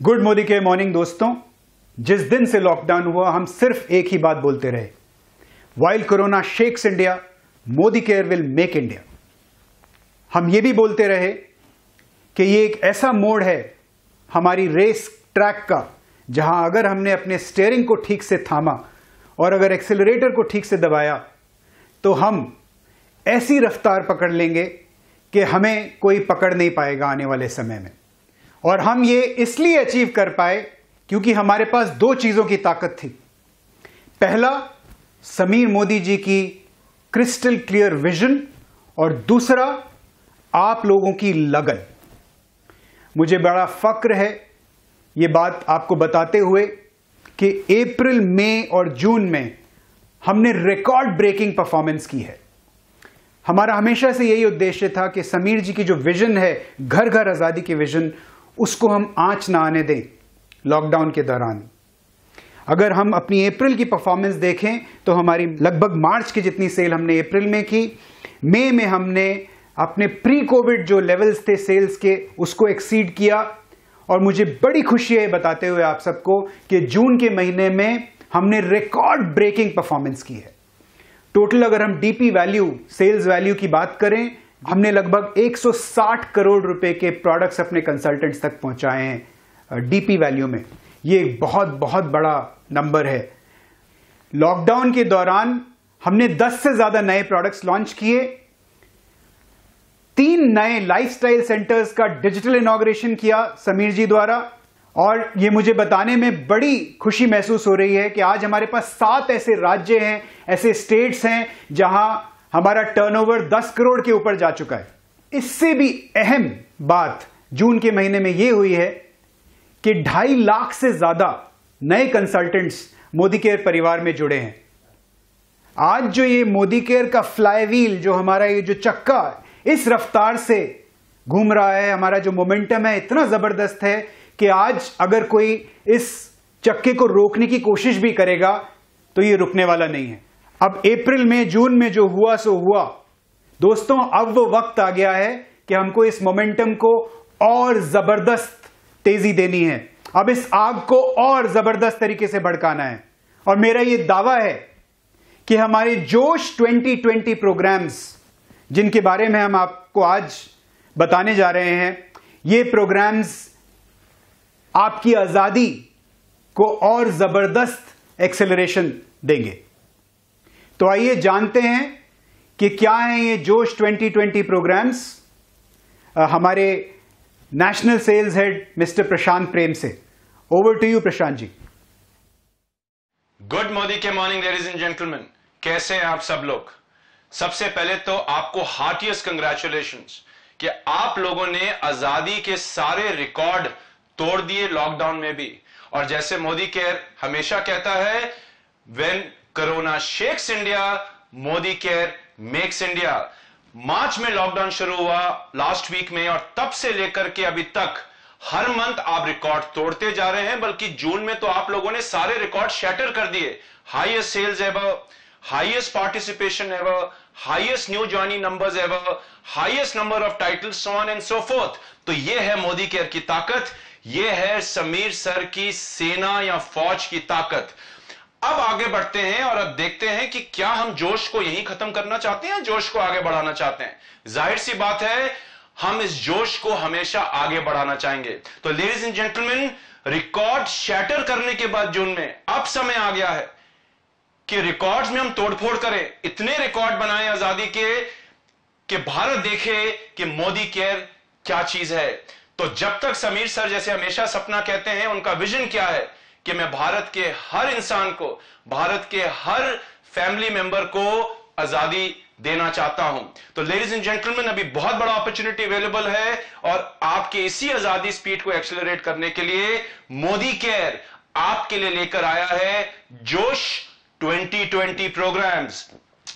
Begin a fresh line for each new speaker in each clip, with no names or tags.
Good Modi के morning दोस्तों। जिस दिन से लॉकडाउन हुआ हम सिर्फ एक ही बात बोलते रहे, while corona shakes India, Modi care will make India. हम ये भी बोलते रहे कि ये एक ऐसा मोड़ है हमारी रेस ट्रैक का, जहां अगर हमने अपने स्टीयरिंग को ठीक से थामा और अगर एक्सेलरेटर को ठीक से दबाया तो हम ऐसी रफ्तार पकड़ लेंगे कि हमें कोई पकड़ नहीं पाएगा आने वाले समय में। और हम ये इसलिए अचीव कर पाए क्योंकि हमारे पास दो चीजों की ताकत थी। पहला, समीर मोदी जी की क्रिस्टल क्लियर विजन, और दूसरा, आप लोगों की लगन। मुझे बड़ा फक्र है ये बात आपको बताते हुए कि अप्रैल, मई और जून में हमने रिकॉर्ड ब्रेकिंग परफॉर्मेंस की है। हमारा हमेशा से यही उद्देश्य था कि समीर जी की जो विजन है, घर घर आजादी की विजन, उसको हम आंच ना आने दें लॉकडाउन के दौरान। अगर हम अपनी अप्रैल की परफॉर्मेंस देखें तो हमारी लगभग मार्च की जितनी सेल हमने अप्रैल में की, मई में हमने अपने प्री कोविड जो लेवल्स थे सेल्स के उसको एक्सीड किया। और मुझे बड़ी खुशी है बताते हुए आप सबको कि जून के महीने में हमने रिकॉर्ड ब्रेकिंग परफॉर्मेंस की है। टोटल अगर हम डीपी वैल्यू, सेल्स वैल्यू की बात करें, हमने लगभग 160 करोड़ रुपए के प्रोडक्ट्स अपने कंसल्टेंट्स तक पहुंचाए हैं डीपी वैल्यू में। ये एक बहुत बहुत बड़ा नंबर है। लॉकडाउन के दौरान हमने 10 से ज्यादा नए प्रोडक्ट्स लॉन्च किए, 3 नए लाइफस्टाइल सेंटर्स का डिजिटल इनॉग्रेशन किया समीर जी द्वारा। और ये मुझे बताने में बड़ी खुशी महसूस हो रही है कि आज हमारे पास 7 ऐसे राज्य हैं, ऐसे स्टेट्स हैं जहां हमारा टर्नओवर 10 करोड़ के ऊपर जा चुका है। इससे भी अहम बात जून के महीने में यह हुई है कि 2.5 लाख से ज्यादा नए कंसल्टेंट्स मोदी केयर परिवार में जुड़े हैं। आज जो ये मोदी केयर का फ्लाईव्हील, जो हमारा ये जो चक्का इस रफ्तार से घूम रहा है, हमारा जो मोमेंटम है इतना जबरदस्त है कि आज अगर कोई इस चक्के को रोकने की कोशिश भी करेगा तो ये रुकने वाला नहीं है। अब अप्रैल में, जून में जो हुआ सो हुआ दोस्तों। अब वो वक्त आ गया है कि हमको इस मोमेंटम को और जबरदस्त तेजी देनी है। अब इस आग को और जबरदस्त तरीके से भड़काना है। और मेरा ये दावा है कि हमारे जोश 2020 प्रोग्राम्स, जिनके बारे में हम आपको आज बताने जा रहे हैं, ये प्रोग्राम्स आपकी आजादी को और जबरदस्त एक्सेलरेशन देंगे। तो आइए जानते हैं कि क्या है ये जोश 2020 प्रोग्राम्स। हमारे national sales head mister Prashant Prem से। Over to you Prashant ji.
Good Modi के मॉर्निंग लेडीज एंड जेंटलमैन, कैसे हैं आप सब लोग। सबसे पहले तो आपको हार्टिएस्ट कंग्रेचुलेशंस कि आप लोगों ने आजादी के सारे रिकॉर्ड तोड़ दिए लॉकडाउन में भी। और जैसे मोदी केयर हमेशा कहता है, when corona shakes India, Modi care makes India. March में लॉकडाउन शुरू हुआ लास्ट वीक में, और तब से लेकर के अभी तक हर मंथ आप रिकॉर्ड तोड़ते जा रहे हैं। बल्कि जून में तो आप लोगों ने सारे रिकॉर्ड शैटर कर दिए। Highest sales ever, highest participation ever, highest new joining numbers ever, highest number of titles, so on and so forth. तो यह है मोदी केयर की ताकत, यह है समीर सर की सेना या फौज की ताकत। अब आगे बढ़ते हैं और अब देखते हैं कि क्या हम जोश को यहीं खत्म करना चाहते हैं, जोश को आगे बढ़ाना चाहते हैं। जाहिर सी बात है, हम इस जोश को हमेशा आगे बढ़ाना चाहेंगे। तो ladies and gentleman, record shatter करने के बाद जून में अब समय आ गया है कि रिकॉर्ड्स में हम तोड़फोड़ करें। इतने रिकॉर्ड बनाए आजादी के कि भारत देखे कि मोदी केयर क्या चीज है। तो जब तक समीर सर जैसे हमेशा सपना कहते हैं, उनका विजन क्या है कि मैं भारत के हर इंसान को, भारत के हर फैमिली मेंबर को आजादी देना चाहता हूं। तो लेडीज एंड जेंटलमैन, अभी बहुत बड़ा अपॉर्चुनिटी अवेलेबल है और आपके इसी आजादी स्पीड को एक्सेलरेट करने के लिए मोदी केयर आपके लिए लेकर आया है जोश 2020 प्रोग्राम्स।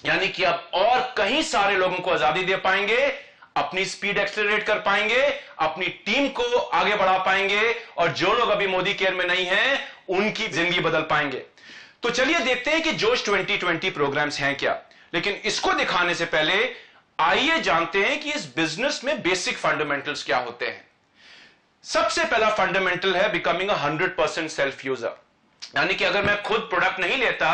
यानी कि आप और कहीं सारे लोगों को आजादी दे पाएंगे, अपनी स्पीड एक्सेलरेट कर पाएंगे, अपनी टीम को आगे बढ़ा पाएंगे, और जो लोग अभी मोदी केयर में नहीं हैं उनकी जिंदगी बदल पाएंगे। तो चलिए देखते हैं कि जोश 2020 प्रोग्राम्स हैं क्या। लेकिन इसको दिखाने से पहले आइए जानते हैं कि इस बिजनेस में बेसिक फंडामेंटल्स क्या होते हैं। सबसे पहला फंडामेंटल है बिकमिंग 100% सेल्फ यूजर। यानी कि अगर मैं खुद प्रोडक्ट नहीं लेता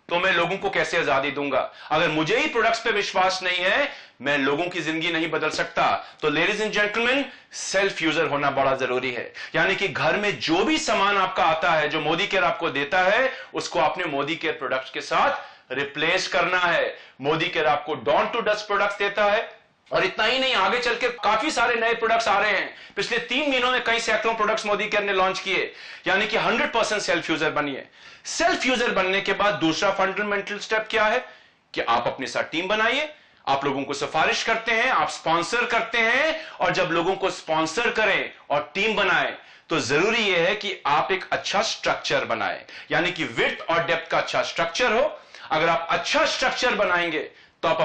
तो मैं लोगों को कैसे आजादी दूंगा? अगर मुझे ही प्रोडक्ट्स पे विश्वास नहीं है, मैं लोगों की जिंदगी नहीं बदल सकता। तो ladies and gentleman, self user होना बड़ा जरूरी है। यानी कि घर में जो भी सामान आपका आता है, जो मोदी केयर आपको देता है, उसको आपने मोदी केयर प्रोडक्ट्स के साथ रिप्लेस करना है। मोदी केयर आपको डॉन टू डस्ट प्रोडक्ट्स देता है, और इतना ही नहीं, आगे चल के काफी सारे नए प्रोडक्ट्स आ रहे हैं। पिछले 3 महीनों में कई सैकड़ों प्रोडक्ट्स मोदी केयर ने लॉन्च किए। यानी कि 100% सेल्फ यूजर बनिए। सेल्फ यूजर बनने के बाद दूसरा फंडामेंटल स्टेप क्या है कि आप अपने साथ टीम बनाइए। आप लोगों को सिफारिश करते हैं, आप स्पॉन्सर करते हैं, और जब लोगों को स्पॉन्सर करें और टीम बनाएं तो जरूरी यह है कि आप एक अच्छा स्ट्रक्चर बनाएं। यानी कि विड्थ और डेप्थ का अच्छा स्ट्रक्चर हो। अगर आप अच्छा स्ट्रक्चर बनाएंगे तो आप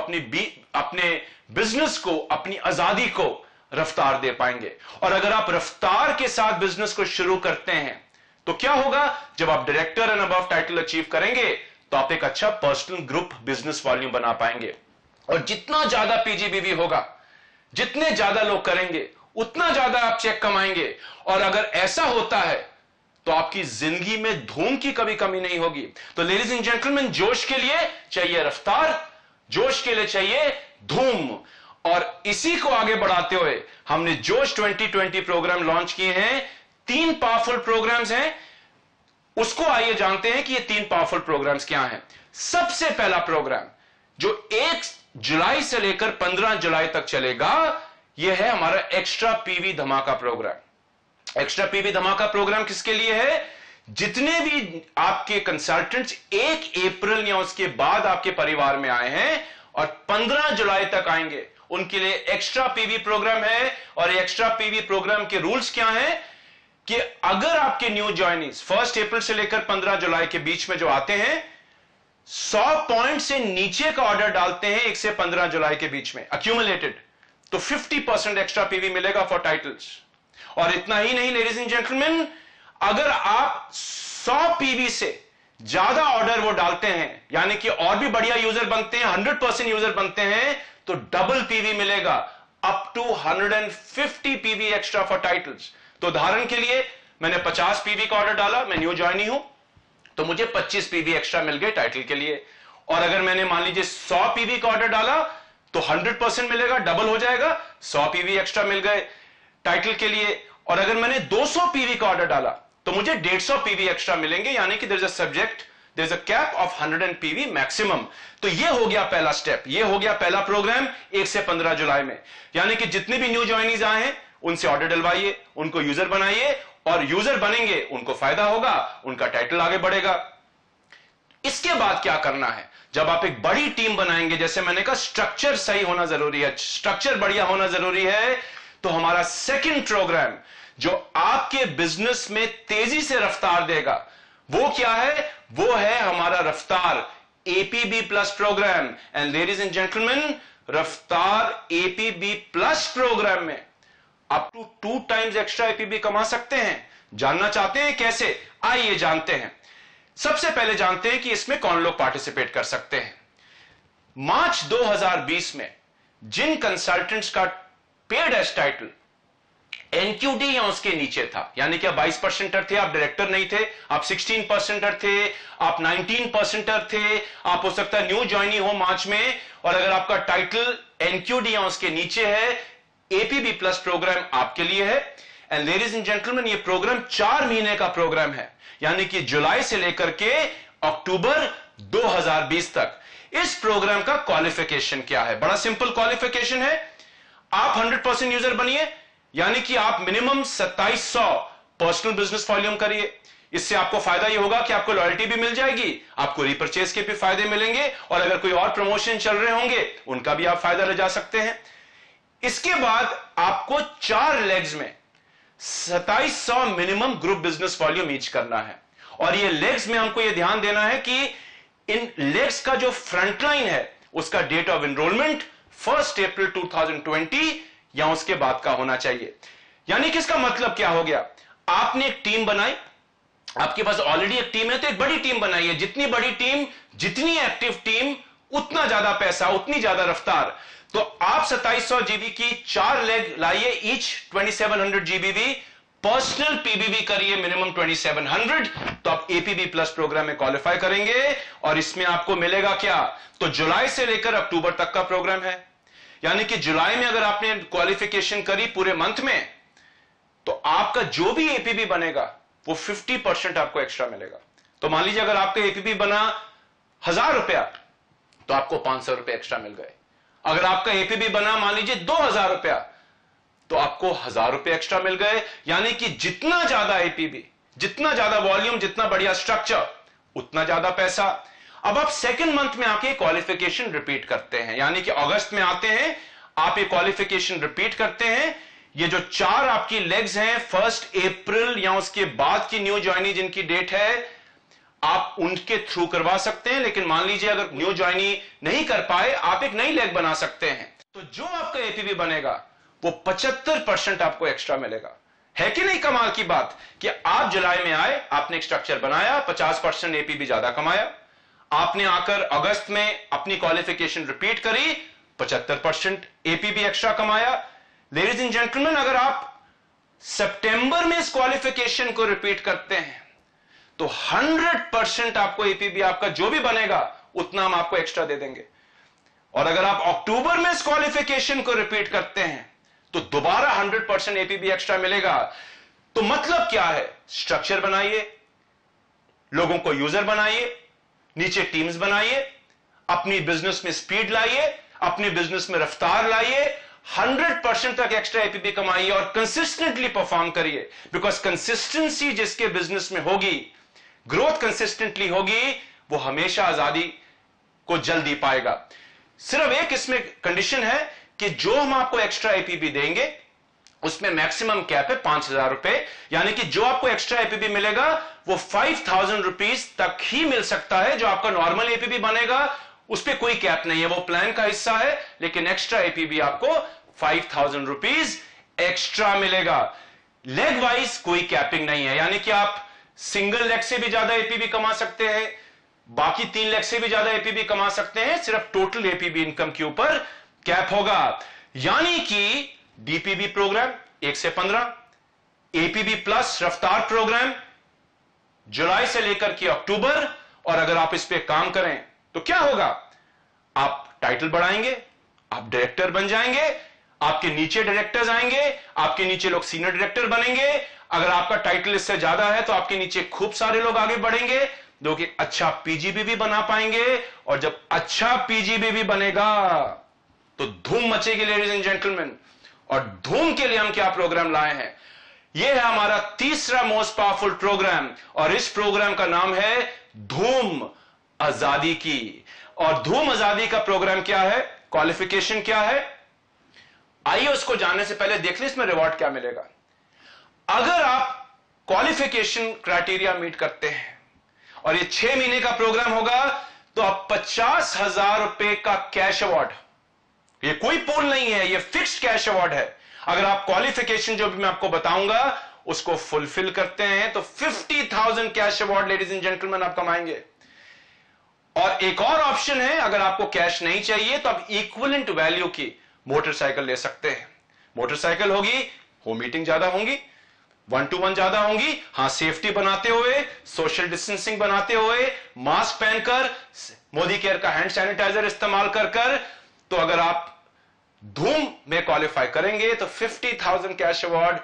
अपने बिजनेस को, अपनी आजादी को रफ्तार दे पाएंगे। और अगर आप रफ्तार के साथ बिजनेस को शुरू करते हैं तो क्या होगा? जब आप director and above title achieve करेंगे तो आप एक अच्छा पर्सनल ग्रुप बिजनेस वॉल्यूम बना पाएंगे। और जितना ज्यादा पीजीबीवी होगा, जितने ज्यादा लोग करेंगे, उतना ज्यादा आप चेक कमाएंगे। और अगर ऐसा होता है तो आपकी जिंदगी में धूम की कभी कमी नहीं होगी। तो लेडीज एंड जेंटलमैन, जोश के लिए चाहिए रफ्तार, जोश के लिए चाहिए धूम। और इसी को आगे बढ़ाते हुए हमने जोश 2020 प्रोग्राम लॉन्च किए हैं। 3 पावरफुल प्रोग्राम्स हैं। उसको आइए जानते हैं कि ये 3 पावरफुल प्रोग्राम्स क्या हैं। सबसे पहला प्रोग्राम जो 1 जुलाई से लेकर 15 जुलाई तक चलेगा, यह है हमारा एक्स्ट्रा पीवी धमाका प्रोग्राम। एक्स्ट्रा पीवी धमाका प्रोग्राम किसके लिए है? जितने भी आपके कंसल्टेंट्स 1 अप्रैल या उसके बाद आपके परिवार में आए हैं और 15 जुलाई तक आएंगे, उनके लिए एक्स्ट्रा पीवी प्रोग्राम है। और एक्स्ट्रा पीवी प्रोग्राम के रूल्स क्या हैं कि अगर आपके न्यू ज्वाइनीज 1 अप्रैल से लेकर 15 जुलाई के बीच में जो आते हैं, 100 पॉइंट से नीचे का ऑर्डर डालते हैं 1 से 15 जुलाई के बीच में अक्यूमुलेटेड, तो 50% एक्स्ट्रा पीवी मिलेगा फॉर टाइटल्स। और इतना ही नहीं लेडीज एंड जेंटलमैन, अगर आप 100 पीवी से ज्यादा ऑर्डर वो डालते हैं, यानी कि और भी बढ़िया यूजर बनते हैं, 100% यूजर बनते हैं, तो डबल पीवी मिलेगा, up to 150 PV extra for titles. तो उदाहरण के लिए मैंने 50 पीवी का ऑर्डर डाला, मैं न्यू ज्वाइनी हूं, तो मुझे 25 पीवी एक्स्ट्रा मिल गए टाइटल के लिए। और अगर मैंने मान लीजिए 100 पीवी का ऑर्डर डाला तो 100% मिलेगा, डबल हो जाएगा, 100 पीवी एक्स्ट्रा मिल गए टाइटल के लिए। और अगर मैंने 200 पीवी का ऑर्डर डाला तो मुझे 150 पीवी एक्स्ट्रा मिलेंगे। यानी कि there is a subject, there is a cap of 100 PV maximum. तो ये हो गया पहला स्टेप, ये हो गया पहला प्रोग्राम 1 से 15 जुलाई में। यानी कि जितने भी न्यू ज्वाइनीज आए हैं उनसे ऑर्डर डलवाइए, उनको यूजर बनाइए, और यूजर बनेंगे उनको फायदा होगा, उनका टाइटल आगे बढ़ेगा। इसके बाद क्या करना है? जब आप एक बड़ी टीम बनाएंगे, जैसे मैंने कहा स्ट्रक्चर सही होना जरूरी है, स्ट्रक्चर बढ़िया होना जरूरी है, तो हमारा सेकंड प्रोग्राम जो आपके बिजनेस में तेजी से रफ्तार देगा, वो क्या है? वो है हमारा Raftaar APB plus program. And ladies and gentleman, Raftaar APB plus program में up to 2 times extra APB कमा सकते हैं। जानना चाहते हैं कैसे? आइए जानते हैं। सबसे पहले जानते हैं कि इसमें कौन लोग पार्टिसिपेट कर सकते हैं। मार्च 2020 में जिन कंसल्टेंट्स का पेड एज टाइटल एनक्यूडी या उसके नीचे था, यानी कि आप 22% थे, आप डायरेक्टर नहीं थे, आप 16% थे, आप 19% थे, आप हो सकता है न्यू ज्वाइनी हो मार्च में, और अगर आपका टाइटल एनक्यूडी या उसके नीचे है, एपीबी प्लस प्रोग्राम आपके लिए है। एंड लेडीज एंड जेंटलमैन, ये प्रोग्राम 4 महीने का प्रोग्राम है, यानी कि जुलाई से लेकर के अक्टूबर 2020 तक। इस प्रोग्राम का क्वालिफिकेशन क्या है? बड़ा सिंपल क्वालिफिकेशन है। आप 100% यूजर बनिए, यानी कि आप मिनिमम 2700 पर्सनल बिजनेस वॉल्यूम करिए। इससे आपको फायदा यह होगा कि आपको लॉयल्टी भी मिल जाएगी, आपको रिपर्चेज के भी फायदे मिलेंगे, और अगर कोई और प्रमोशन चल रहे होंगे उनका भी आप फायदा ले जा सकते हैं। इसके बाद आपको 4 लेग्स में 2700 minimum group business volume each करना है। और ये लेग्स में हमको ये ध्यान देना है कि इन लेग्स का जो फ्रंट लाइन है उसका डेट ऑफ एनरोलमेंट 1 अप्रैल 2020 या उसके बाद का होना चाहिए। यानी कि इसका मतलब क्या हो गया? आपने एक टीम बनाई, आपके पास ऑलरेडी एक टीम है, तो एक बड़ी टीम बनाई है। जितनी बड़ी टीम, जितनी एक्टिव टीम, उतना ज्यादा पैसा, उतनी ज्यादा रफ्तार। तो आप 2700 जीबी की 4 लेग लाइए, ईच 2700 जीबी, पर्सनल पीबीबी करिए मिनिमम 2700, तो आप एपीबी प्लस प्रोग्राम में क्वालिफाई करेंगे। और इसमें आपको मिलेगा क्या, तो जुलाई से लेकर अक्टूबर तक का प्रोग्राम है। यानी कि जुलाई में अगर आपने क्वालिफिकेशन करी पूरे मंथ में, तो आपका जो भी एपीबी बनेगा वो 50% आपको एक्स्ट्रा मिलेगा। तो मान लीजिए अगर आपका एपीबी बना 1000 रुपया, तो आपको 500 रुपए एक्स्ट्रा मिल गए। अगर आपका एपीबी बना मान लीजिए 2000 रुपया, तो आपको 1000 रुपए एक्स्ट्रा मिल गए। यानी कि जितना ज्यादा एपीबी, जितना ज्यादा वॉल्यूम, जितना बढ़िया स्ट्रक्चर, उतना ज्यादा पैसा। अब आप सेकंड मंथ में आके क्वालिफिकेशन रिपीट करते हैं, यानी कि अगस्त में आते हैं, आप ये क्वालिफिकेशन रिपीट करते हैं। ये जो 4 आपकी लेग्स हैं, 1 अप्रैल या उसके बाद की न्यू ज्वाइनी जिनकी डेट है, आप उनके थ्रू करवा सकते हैं। लेकिन मान लीजिए अगर न्यू ज्वाइनी नहीं कर पाए, आप एक नई लेग बना सकते हैं। तो जो आपका एपीबी बनेगा वो 75% आपको एक्स्ट्रा मिलेगा। है कि नहीं कमाल की बात कि आप जुलाई में आए, आपने एक स्ट्रक्चर बनाया, 50% एपीबी ज्यादा कमाया। आपने आकर अगस्त में अपनी क्वालिफिकेशन रिपीट करी, 75% एपीबी एक्स्ट्रा कमाया। लेडीज एंड जेंटलमैन, अगर आप सितंबर में इस क्वालिफिकेशन को रिपीट करते हैं, तो 100% आपको एपीबी आपका जो भी बनेगा उतना हम आपको एक्स्ट्रा दे देंगे। और अगर आप अक्टूबर में इस क्वालिफिकेशन को रिपीट करते हैं, तो दोबारा 100% एपीबी एक्स्ट्रा मिलेगा। तो मतलब क्या है, स्ट्रक्चर बनाइए, लोगों को यूजर बनाइए, नीचे टीम्स बनाइए, अपनी बिजनेस में स्पीड लाइए, अपनी बिजनेस में रफ्तार लाइए, 100% तक एक्स्ट्रा एपीबी कमाइए और कंसिस्टेंटली परफॉर्म करिए। बिकॉज कंसिस्टेंसी जिसके बिजनेस में होगी, ग्रोथ कंसिस्टेंटली होगी, वो हमेशा आजादी को जल्दी पाएगा। सिर्फ एक इसमें कंडीशन है कि जो हम आपको एक्स्ट्रा एपीबी देंगे उसमें मैक्सिमम कैप है 5000 रुपए। यानी कि जो आपको एक्स्ट्रा एपीबी मिलेगा वो 5000 रुपीज तक ही मिल सकता है। जो आपका नॉर्मल एपीबी बनेगा उस पर कोई कैप नहीं है, वो प्लान का हिस्सा है। लेकिन एक्स्ट्रा एपीबी आपको 5000 रुपीज एक्स्ट्रा मिलेगा। लेग वाइज कोई कैपिंग नहीं है, यानी कि आप सिंगल लेग से भी ज्यादा एपीबी कमा सकते हैं, बाकी 3 लेग से भी ज्यादा एपीबी कमा सकते हैं। सिर्फ टोटल एपीबी इनकम के ऊपर कैप होगा। यानी कि डीपीबी प्रोग्राम 1 से 15, एपीबी प्लस रफ्तार प्रोग्राम जुलाई से लेकर के अक्टूबर। और अगर आप इस पे काम करें तो क्या होगा, आप टाइटल बढ़ाएंगे, आप डायरेक्टर बन जाएंगे, आपके नीचे डायरेक्टर्स आएंगे, आपके नीचे लोग सीनियर डायरेक्टर बनेंगे। अगर आपका टाइटल इससे ज्यादा है तो आपके नीचे खूब सारे लोग आगे बढ़ेंगे जो कि अच्छा पीजीबी भी बना पाएंगे। और जब अच्छा पीजीबी भी बनेगा तो धूम मचेगी लेडीज एंड जेंटलमैन। और धूम के लिए हम क्या प्रोग्राम लाए हैं, यह है हमारा तीसरा मोस्ट पावरफुल प्रोग्राम। और इस प्रोग्राम का नाम है धूम आजादी की। और धूम आजादी का प्रोग्राम क्या है, क्वालिफिकेशन क्या है, आइए उसको जानने से पहले देख लें इसमें रिवॉर्ड क्या मिलेगा। अगर आप क्वालिफिकेशन क्राइटेरिया मीट करते हैं और ये 6 महीने का प्रोग्राम होगा, तो आप 50,000 रुपए का कैश अवार्ड, ये कोई पूल नहीं है, ये फिक्स्ड कैश अवार्ड है। अगर आप क्वालिफिकेशन जो भी मैं आपको बताऊंगा उसको फुलफिल करते हैं तो 50,000 cash award ladies and gentleman आप कमाएंगे। और एक और ऑप्शन है, अगर आपको कैश नहीं चाहिए तो आप इक्विवेलेंट वैल्यू की मोटरसाइकिल ले सकते हैं। मोटरसाइकिल होगी, होम मीटिंग ज्यादा होंगी, 1-to-1 ज्यादा होंगी, हां सेफ्टी बनाते हुए, सोशल डिस्टेंसिंग बनाते हुए, मास्क पहनकर, मोदी केयर का हैंड सैनिटाइजर इस्तेमाल कर। तो अगर आप धूम में क्वालिफाई करेंगे तो 50,000 कैश अवार्ड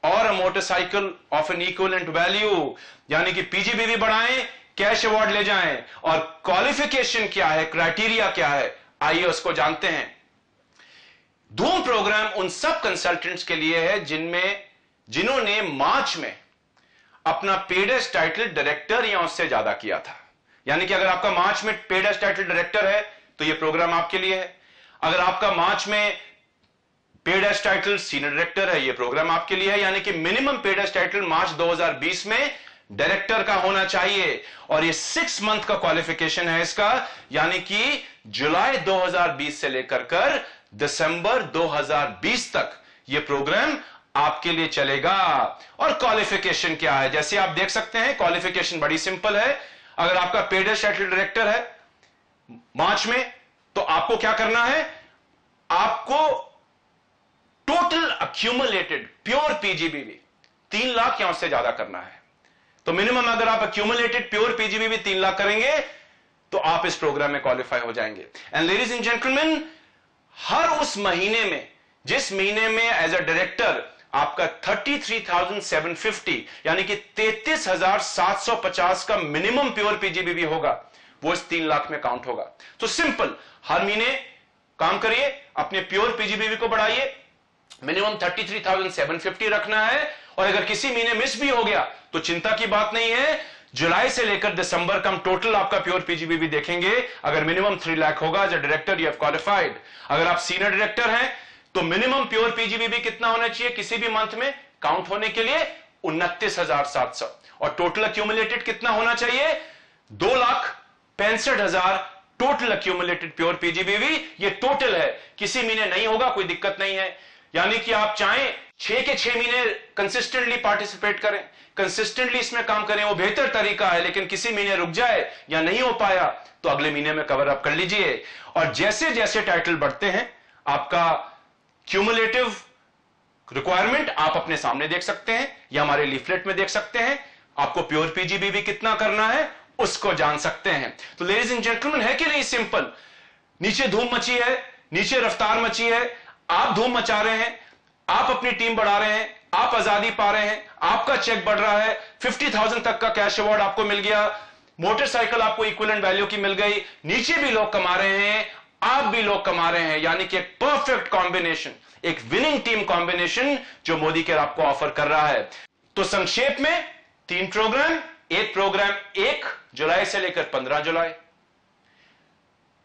और a motorcycle of N equivalent value, यानी कि पीजीबी भी बढ़ाएं, कैश अवार्ड ले जाएं। और क्वालिफिकेशन क्या है, क्राइटेरिया क्या है, आइए उसको जानते हैं। धूम प्रोग्राम उन सब कंसल्टेंट्स के लिए है जिन्होंने मार्च में अपना पेडेस टाइटल डायरेक्टर या उससे ज्यादा किया था। यानी कि अगर आपका मार्च में पेडेस टाइटल डायरेक्टर है तो यह प्रोग्राम आपके लिए है। अगर आपका मार्च में पेडेस टाइटल सीनियर डायरेक्टर है, यह प्रोग्राम आपके लिए है। यानी कि मिनिमम पेडेस टाइटल मार्च 2020 में डायरेक्टर का होना चाहिए। और ये 6 मंथ का क्वालिफिकेशन है इसका, यानी कि जुलाई 2020 से लेकर दिसंबर 2020 तक यह प्रोग्राम आपके लिए चलेगा। और क्वालिफिकेशन क्या है, जैसे आप देख सकते हैं क्वालिफिकेशन बड़ी सिंपल है। अगर आपका पेडेस टाइटल डायरेक्टर है मार्च में, तो आपको क्या करना है, आपको total accumulated pure PGB 3 lakh या उससे ज्यादा करना है। तो मिनिमम अगर आप एक्यूमुलेटेड प्योर पीजीबी भी 3 लाख करेंगे तो आप इस प्रोग्राम में क्वालिफाई हो जाएंगे। एंड लेडीज एंड जेंटलमैन, हर उस महीने में जिस महीने में एज अ डायरेक्टर आपका 33,750 यानी कि 33,750 का मिनिमम प्योर पीजीबी होगा, वो इस 3 लाख में काउंट होगा। तो सिंपल, हर महीने काम करिए, अपने प्योर पीजीबी को बढ़ाइए, मिनिमम 33,750 रखना है। और अगर किसी महीने मिस भी हो गया तो चिंता की बात नहीं है, जुलाई से लेकर दिसंबर का हम टोटल आपका प्योर पीजीबी देखेंगे। अगर मिनिमम 3 लाख होगा as a director you have qualified. अगर आप सीनियर डायरेक्टर हैं तो मिनिमम प्योर पीजीबी कितना होना चाहिए किसी भी मंथ में काउंट होने के लिए? 29,700। और टोटल एक्यूमुलेटेड कितना होना चाहिए? 2,65,000 टोटल एक्यूमुलेटेड प्योर पीजीबी। ये टोटल है, किसी महीने नहीं होगा कोई दिक्कत नहीं है। यानी कि आप चाहें 6 के 6 महीने कंसिस्टेंटली पार्टिसिपेट करें, कंसिस्टेंटली इसमें काम करें, वो बेहतर तरीका है। लेकिन किसी महीने रुक जाए या नहीं हो पाया तो अगले महीने में कवर अप कर लीजिए। और जैसे जैसे टाइटल बढ़ते हैं आपका क्यूमुलेटिव रिक्वायरमेंट आप अपने सामने देख सकते हैं या हमारे लीफलेट में देख सकते हैं। आपको प्योर पीजीबी कितना करना है उसको जान सकते हैं। तो लेडीज एंड जेंटलमैन, है कि नहीं सिंपल? नीचे धूम मची है, नीचे रफ्तार मची है, आप धूम मचा रहे हैं, आप अपनी टीम बढ़ा रहे हैं, आप आजादी पा रहे हैं, आपका चेक बढ़ रहा है, 50,000 तक का कैश अवार्ड आपको मिल गया, मोटरसाइकिल आपको इक्विवेलेंट वैल्यू की मिल गई, नीचे भी लोग कमा रहे हैं, आप भी लोग कमा रहे हैं। यानी कि एक परफेक्ट कॉम्बिनेशन, एक विनिंग टीम कॉम्बिनेशन जो मोदी केयर आपको ऑफर कर रहा है। तो संक्षेप में 3 प्रोग्राम, एक प्रोग्राम 1 जुलाई से लेकर 15 जुलाई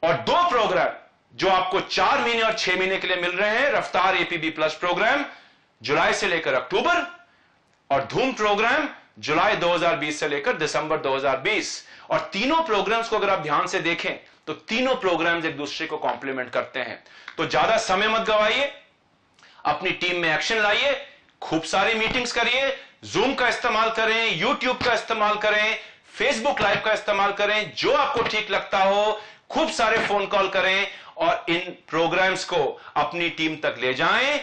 और 2 प्रोग्राम जो आपको 4 महीने और 6 महीने के लिए मिल रहे हैं। रफ्तार एपीबी प्लस प्रोग्राम जुलाई से लेकर अक्टूबर और धूम प्रोग्राम जुलाई 2020 से लेकर दिसंबर 2020। और तीनों प्रोग्राम्स को अगर आप ध्यान से देखें तो तीनों प्रोग्राम्स एक दूसरे को कॉम्प्लीमेंट करते हैं। तो ज्यादा समय मत गवाइए, अपनी टीम में एक्शन लाइए, खूब सारी मीटिंग्स करिए, जूम का इस्तेमाल करें, यूट्यूब का इस्तेमाल करें, फेसबुक लाइव का इस्तेमाल करें, जो आपको ठीक लगता हो, खूब सारे फोन कॉल करें और इन प्रोग्राम्स को अपनी टीम तक ले जाएं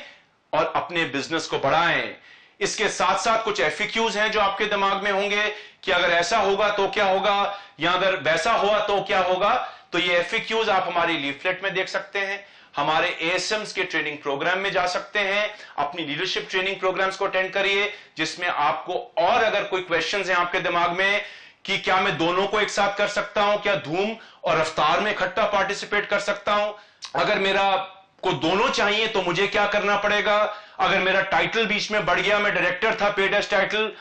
और अपने बिजनेस को बढ़ाएं। इसके साथ साथ कुछ एफएक्यूज हैं जो आपके दिमाग में होंगे कि अगर ऐसा होगा तो क्या होगा या अगर वैसा हुआ तो क्या होगा। तो ये एफएक्यूज आप हमारी लीफलेट में देख सकते हैं, हमारे एएसएम्स के ट्रेनिंग प्रोग्राम में जा सकते हैं, अपनी लीडरशिप ट्रेनिंग प्रोग्राम्स को अटेंड करिए जिसमें आपको और अगर कोई क्वेश्चंस हैं आपके दिमाग में कि क्या मैं दोनों को एक साथ कर सकता हूं, क्या धूम और रफ्तार में इकट्ठा पार्टिसिपेट कर सकता हूं, अगर मेरा को दोनों चाहिए तो मुझे क्या करना पड़ेगा, अगर मेरा टाइटल बीच में बढ़ गया, मैं डायरेक्टर था पेड एज टाइटल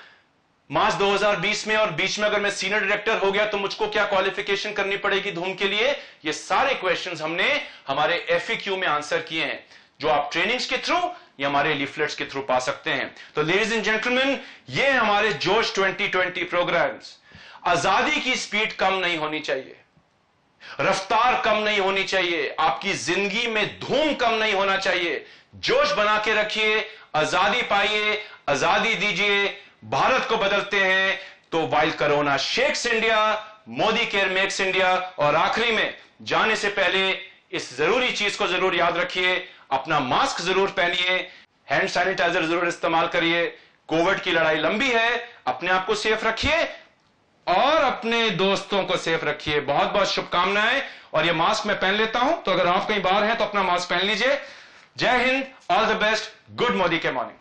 मार्च 2020 में और बीच में अगर मैं सीनियर डायरेक्टर हो गया तो मुझको क्या क्वालिफिकेशन करनी पड़ेगी धूम के लिए। ये सारे क्वेश्चंस हमने हमारे एफएक्यू में आंसर किए हैं जो आप ट्रेनिंग्स के थ्रू या हमारे लीफलेट्स के थ्रू पा सकते हैं। तो लेडीज एंड जेंटलमैन, ये हमारे जोश 2020 प्रोग्राम्स। आजादी की स्पीड कम नहीं होनी चाहिए, रफ्तार कम नहीं होनी चाहिए, आपकी जिंदगी में धूम कम नहीं होना चाहिए। जोश बना के रखिए, आजादी पाइए, आजादी दीजिए, भारत को बदलते हैं। तो while corona shakes India, Modi care makes India. और आखिरी में जाने से पहले इस जरूरी चीज को जरूर याद रखिए, अपना मास्क जरूर पहनिए, हैंड सैनिटाइजर जरूर इस्तेमाल करिए। कोविड की लड़ाई लंबी है, अपने आप को सेफ रखिए और अपने दोस्तों को सेफ रखिए। बहुत बहुत शुभकामनाएं। और ये मास्क मैं पहन लेता हूं, तो अगर आप कहीं बाहर हैं तो अपना मास्क पहन लीजिए। जय Hind, all the best, good Modi के मॉर्निंग।